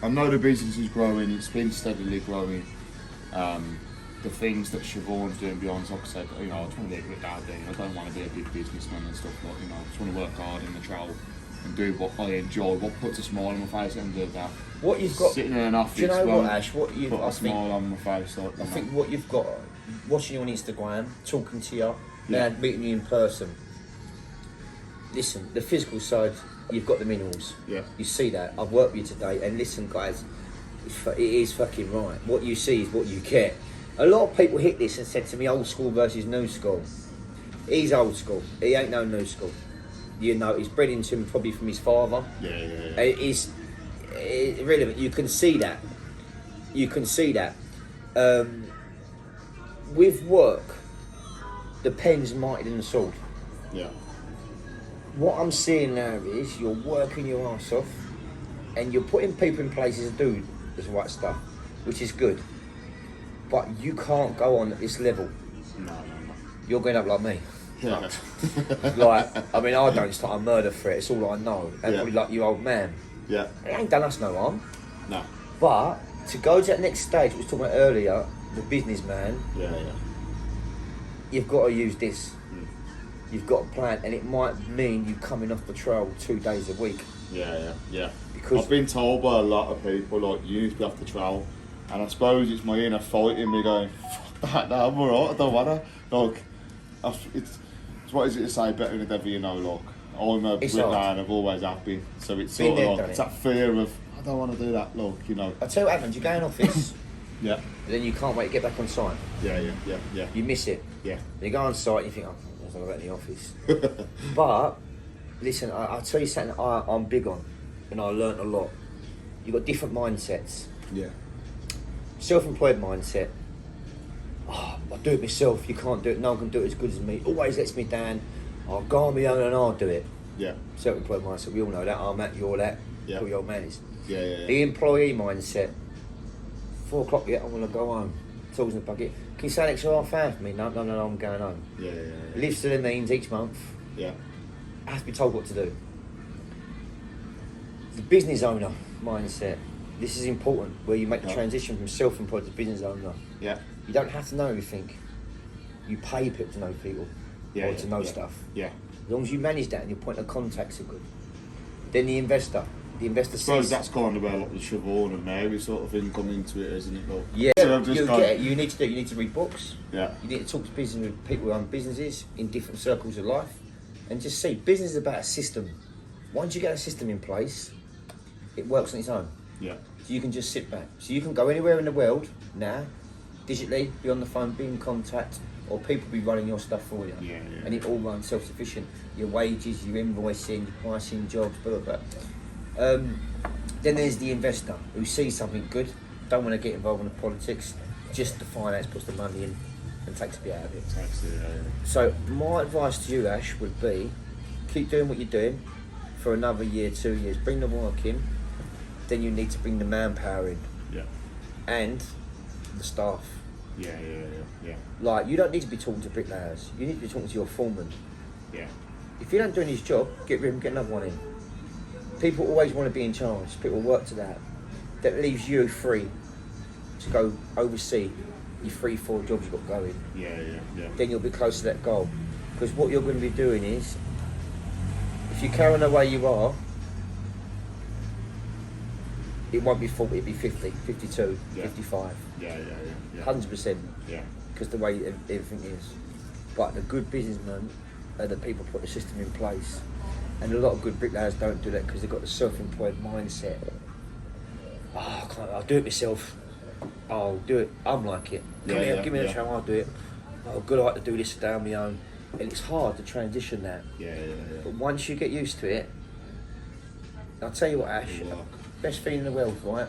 I know the business is growing, it's been steadily growing. The things that Siobhan's doing beyond, like I said, you know, I just want to be a bit out there. I don't want to be a big businessman and stuff, like, you know, I just want to work hard in the trowel and do what I enjoy, what puts a smile on my face and do that. What you've got, sitting in an office, do you know what, Ash? What you've put a smile on my face. Like, I think what you've got, watching you on Instagram, talking to you, and meeting you in person. Listen, the physical side, you've got the minerals. You see that. I've worked with you today, and listen, guys, it is fucking right. What you see is what you get. A lot of people hit this and said to me, old school versus new school. He's old school. He ain't no new school. You know, he's bred into him probably from his father. It's irrelevant. You can see that. With work, the pen's mightier than the sword. What I'm seeing now is you're working your ass off and you're putting people in places to do this right stuff, which is good. But you can't go on at this level. No. You're going up like me. Like, I mean, I don't start a murder threat, it's all I know. And probably like you, old man. It ain't done us no harm. No. But to go to that next stage, we was talking about earlier, the businessman, you've got to use this. You've got a plan, and it might mean you coming off the trail 2 days a week. Because I've been told by a lot of people, like, you need to be off the trail. And I suppose it's my inner fight in me going, fuck that, no, I'm alright, I don't want to. Like, it's what is it to say, better than the devil you know, like, I'm a bricklayer and I've always have been. So it's sort of like, it's that fear of, I don't want to do that, look, you know. I tell you what happens, you go in office, Yeah. But then you can't wait to get back on site. Yeah. You miss it. Yeah. You go on site and you think, oh, I was in the office. But listen, I'll tell you something I'm big on, and I learnt a lot. You've got different mindsets. Yeah. Self-employed mindset. Oh, I'll do it myself. You can't do it. No one can do it as good as me. Always lets me down. I'll go on my own and I'll do it. Yeah. Self-employed mindset. We all know that. I'm that. You're that. Yeah. All your old man is. Yeah. The employee mindset. 4 o'clock yet. I want to go home. Tools in the bucket. Can you stay an extra half hour for me? No. I'm going home. Yeah. Lives to the means each month. Yeah. I have to be told what to do. The business owner mindset. This is important, where you make the transition from self-employed to business owner. Yeah. You don't have to know everything. You pay people to know people, or to know stuff. Yeah. As long as you manage that and your point of contacts are good. Then the investor. The investor I suppose says, that's kind of where like the Siobhan and Mary sort of thing come into it, isn't it? Like, yeah, so I've just you gone- get it. You need to do. You need to read books. Yeah. You need to talk to business with people who own businesses in different circles of life, and just see business is about a system. Once you get a system in place, it works on its own. Yeah. So you can just sit back. So you can go anywhere in the world now, digitally, be on the phone, be in contact, or people be running your stuff for you. Yeah. And it all runs self-sufficient. Your wages, your invoicing, your pricing, jobs, blah, blah, blah. Then there's the investor who sees something good, don't want to get involved in the politics, just the finance, puts the money in and takes a bit out of it. So my advice to you, Ash, would be keep doing what you're doing for another year, 2 years. Bring the work in. Then you need to bring the manpower in. Yeah. And the staff. Yeah. Like, you don't need to be talking to bricklayers. You need to be talking to your foreman. Yeah. If you don't do his job, get rid of him, get another one in. People always want to be in charge. People work to that. That leaves you free to go oversee your 3-4 jobs you've got going. Yeah. Then you'll be close to that goal. Because what you're going to be doing is, if you carry on the way you are, it won't be 40, it'll be 50, 52, 55. Yeah. 100%. Yeah. Because the way everything is. But the good businessmen are the people put the system in place. And a lot of good bricklayers don't do that because they've got the self-employed mindset. Oh, I'll do it myself. I'll do it. I'm like it. Come here, give me the trowel, I'll do it. Oh, good, I like to do this today on my own. And it's hard to transition that. Yeah. But once you get used to it, I'll tell you what, Ash, best thing in the world, right?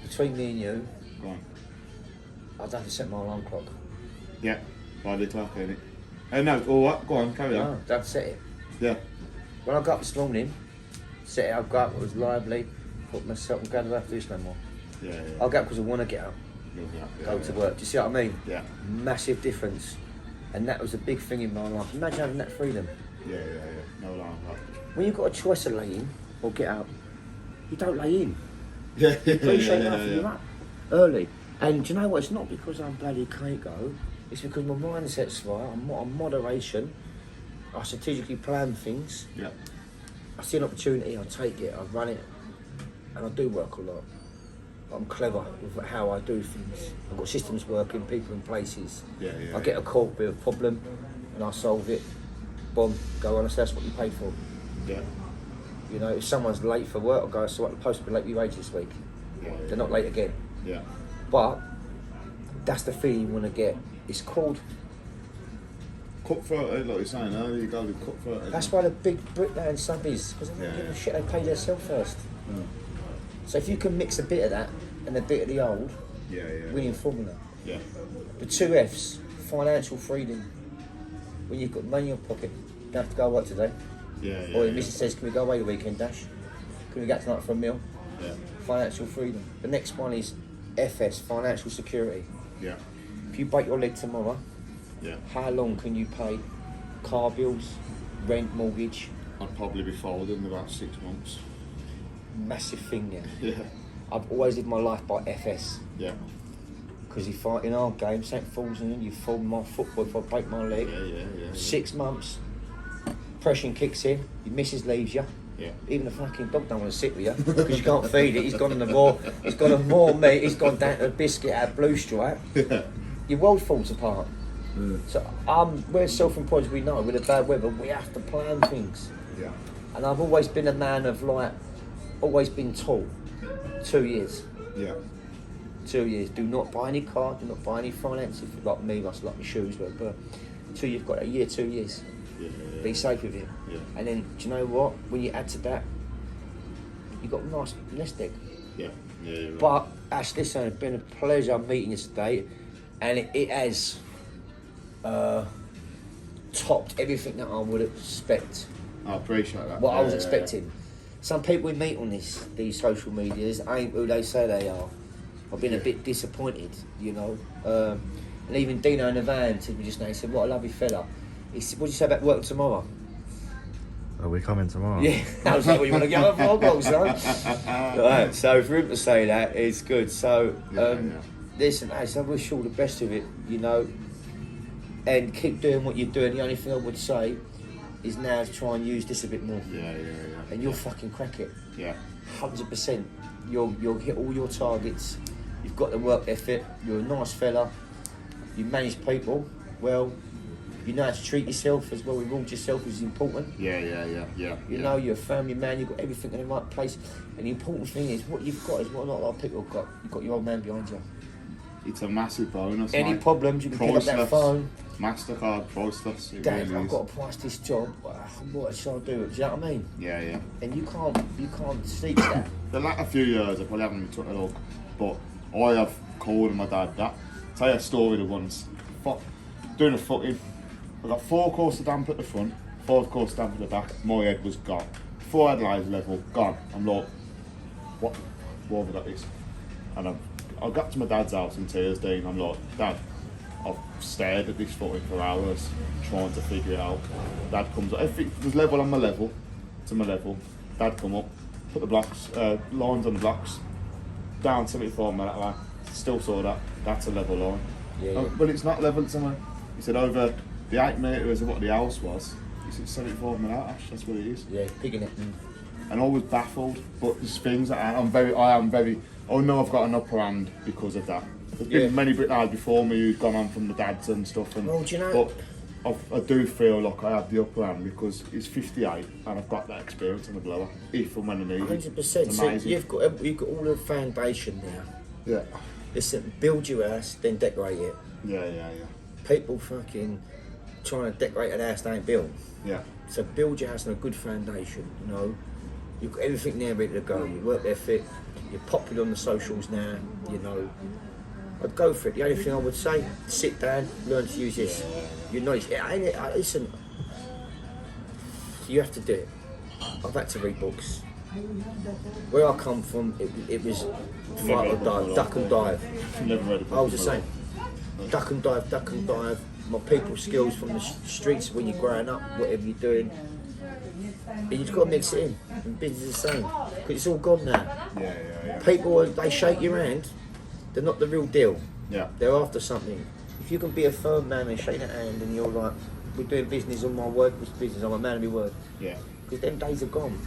Between me and you, Go on. I'd have to set my alarm clock. Yeah. 5 o'clock, ain't it? Oh no, all what? Go on, carry on. No, I'd have to set it. Yeah. When I got up this morning, set it up, got up, it was lively, put myself, I'm glad I don't have to do this no more. Yeah. I'll get up because I want to get up, go to work. Do you see what I mean? Yeah. Massive difference. And that was a big thing in my life. Imagine having that freedom. Yeah. No alarm clock. When you've got a choice of lay in or get up, you don't lay in. Yeah. Appreciate enough and you're up early. And do you know what? It's not because I'm bloody can't go. It's because my mindset's right. I'm on moderation. I strategically plan things. Yeah. I see an opportunity, I take it, I run it, and I do work a lot. I'm clever with how I do things. I've got systems working, people in places. Yeah. I get a call with a problem, and I solve it. Boom, go on, that's what you pay for. Yeah. You know, if someone's late for work, I'll go, so what, the post will be late with your wage this week. They're not late again. Yeah. But that's the feeling you want to get. It's called. Cutthroat, like you're saying earlier, you go with cutthroat. That's why the big bricklaying sub is, because they don't give a shit, they pay themselves first. So if you can mix a bit of that and a bit of the old, winning formula. Yeah. The 2 F's, financial freedom. When you've got money in your pocket, you don't have to go work today. Or your missus says, can we go away the weekend, Dash? Can we go tonight for a meal? Yeah. Financial freedom. The next one is FS, financial security. Yeah. If you break your leg tomorrow, Yeah. how long can you pay car bills, rent, mortgage? I'd probably be folded in about 6 months. Massive thing, yeah. Yeah. I've always lived my life by FS. Yeah. Because if I, in our game, something falls in, you fall my football if I break my leg. Yeah. 6 months, depression kicks in, your missus leaves you. Yeah. Even the fucking dog don't want to sit with you because you can't feed it. He's gone on the raw, he's gone on raw meat, he's gone down to a biscuit out of blue stripe. Your world falls apart. So we're self-employed as we know, with the bad weather, we have to plan things. Yeah. And I've always been a man of always been taught 2 years. Yeah. 2 years. Do not buy any car, do not buy any finance. If you're like me, must like my shoes, but until you've got a year, 2 years. Yeah. Be safe with it. Yeah. And then, do you know what? When you add to that, you've got a nice nest egg. Yeah. Yeah. You're right. But Ash, listen, it's been a pleasure meeting you today, and it has topped everything that I would expect. I appreciate that. What I was expecting. Some people we meet on these social medias ain't who they say they are. I've been a bit disappointed, you know. And even Dino in the van said me just now, he said, "What a lovely fella." He said, "What do you say about work tomorrow?" Are we coming tomorrow? Yeah, I was like, "Well, you want to go for a goal, son?" Right, so for him to say that, it's good. So, listen, Ace, I wish you all the best of it, you know, and keep doing what you're doing. The only thing I would say is now to try and use this a bit more. Yeah. And you'll fucking crack it. Yeah. 100%. You'll hit all your targets. You've got the work ethic. You're a nice fella. You manage people well. You know how to treat yourself as well. Reward yourself is important. Yeah. You know, you're a family man. You've got everything in the right place. And the important thing is what you've got is what not a lot of people have got. You've got your old man behind you. It's a massive bonus. Any mate. problems, you can pick up that phone. MasterCard, priceless. Dad, Really I've is. got to price this job. What shall I do? Do you know what I mean? Yeah. And you can't teach that. The latter few years, I probably haven't took it all, but I have called my dad that. Tell you a story the once. Doing a footing. I got 4 course of damp at the front, 5 course of damp at the back. My head was gone. 4 headlines level, gone. I'm like, what have I got this? And I got to my dad's house in Thursday and I'm like, Dad, I've stared at this footing for hours, trying to figure it out. Dad comes up, if it was level on my level, to my level, Dad come up, put the blocks, lines on the blocks, down 75 minute line, still saw that, that's a level line. Yeah. But it's not level to me. He said over the 8 metres of what the house was, he said 75 minute, Ash, that's what it is. Yeah, picking it. And I was baffled, but there's things that I am very, I know I've got an upper hand because of that. There's been many bricklayers before me who've gone on from the dads and stuff, and Well, do you know- but I do feel like I have the upper hand because it's 58 and I've got that experience on the blower, if and when I need it. 100%. It's So amazing. you've got all the foundation now. Yeah. Listen, build your house, then decorate it. Yeah. People fucking trying to decorate an house they ain't built. Yeah. So build your house on a good foundation, you know. You've got everything there ready to go. You work ethic, you're popular on the socials now, you know. I'd go for it. The only thing I would say, sit down, learn to use this. Your knowledge. Listen, you have to do it. I've had to read books. Where I come from, it was fight or dive, duck and dive. Never read a book I was the before. same. Duck and dive. My people skills from the streets when you're growing up, whatever you're doing. And you've got to mix it in. And business is the same. Because it's all gone now. Yeah. People, they shake your hand, they're not the real deal. Yeah. They're after something. If you can be a firm man and shake that hand and you're like, we're doing business on my word, which business, I'm a man of my word. Yeah. Because them days are gone.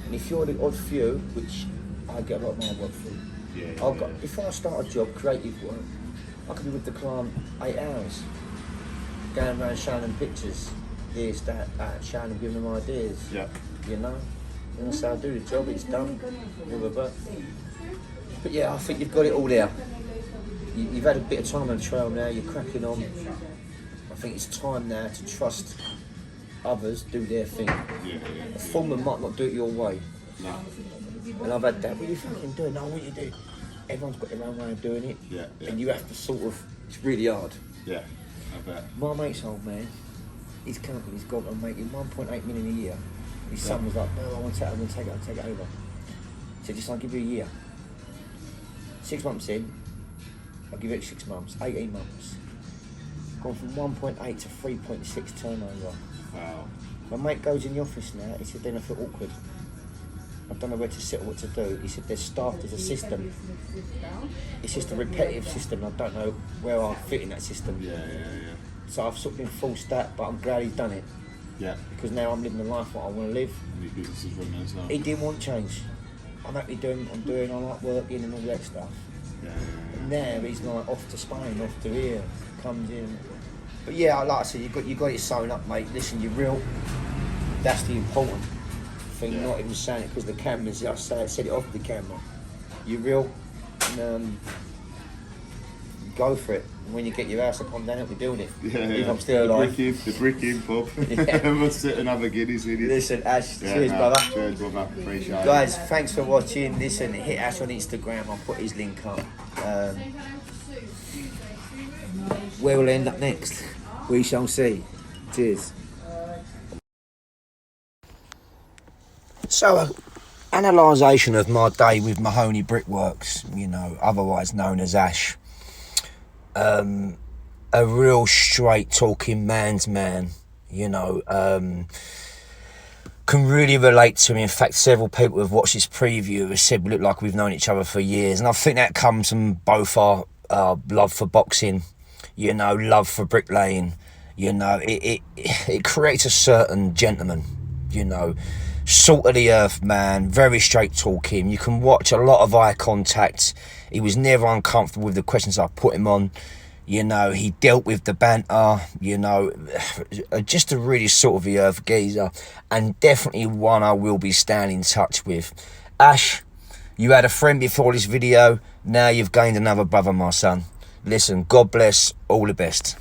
And if you're the odd few, which I get a lot of my work through, before I start a job, creative work, I could be with the client 8 hours, going around showing them pictures, this, that, showing them, giving them ideas. Yeah. You know? And that's how I do the job, it's done. Blah, blah, blah. But yeah, I think you've got it all there. You've had a bit of time on the trail now, you're cracking on. I think it's time now to trust others do their thing. A foreman might not do it your way. No. And I've had that, what are you fucking doing? No, what you do? Everyone's got their own way of doing it. Yeah. And you have to sort of, it's really hard. Yeah. I bet. My mate's old man, his company's got to make 1.8 million a year. His son was like, no, I want to take it over. He said, just I'll give you a year. 6 months in, I'll give it 6 months, 18 months. Gone from 1.8 to 3.6 turnover. Wow. My mate goes in the office now, he said, then I feel awkward. I don't know where to sit or what to do. He said, there's staff, there's a system. It's just a repetitive system. I don't know where I fit in that system. Yeah. So I've sort of been forced that, but I'm glad he's done it. Yeah. Because now I'm living the life what I want to live. And your business is running as well. He didn't want change. I'm happy doing what I'm doing, I like working and all that stuff. Yeah. And now he's like off to Spain, off to here, comes in. But yeah, like I said, you got it sewn up, mate. Listen, you're real. That's the important thing, not even saying it because the cameras, I said it off the camera. You're real. And go for it. When you get your house, I'll come down and help you build it. Yeah, if I'm still alive. The bricking pub. Yeah. We'll sit and have a Guinness in it. Listen, Ash, Yeah, cheers, no, brother. Cheers, brother. Appreciate it. Guys, thanks for watching. Listen, hit Ash on Instagram. I'll put his link up. Where we'll end up next, we shall see. Cheers. So, analysation of my day with Mahoney Brickworks, you know, otherwise known as Ash. A real straight talking man's man, you know, can really relate to me. In fact, several people who have watched this preview have said we look like we've known each other for years, and I think that comes from both our love for boxing, you know, love for bricklaying. You know, it creates a certain gentleman, you know, salt of the earth man, very straight talking. You can watch a lot of eye contact. He was never uncomfortable with the questions I put him on. You know, he dealt with the banter, you know, just a really sort of the earth geezer, and definitely one I will be staying in touch with. Ash, you had a friend before this video, now you've gained another brother, my son. Listen, God bless, all the best.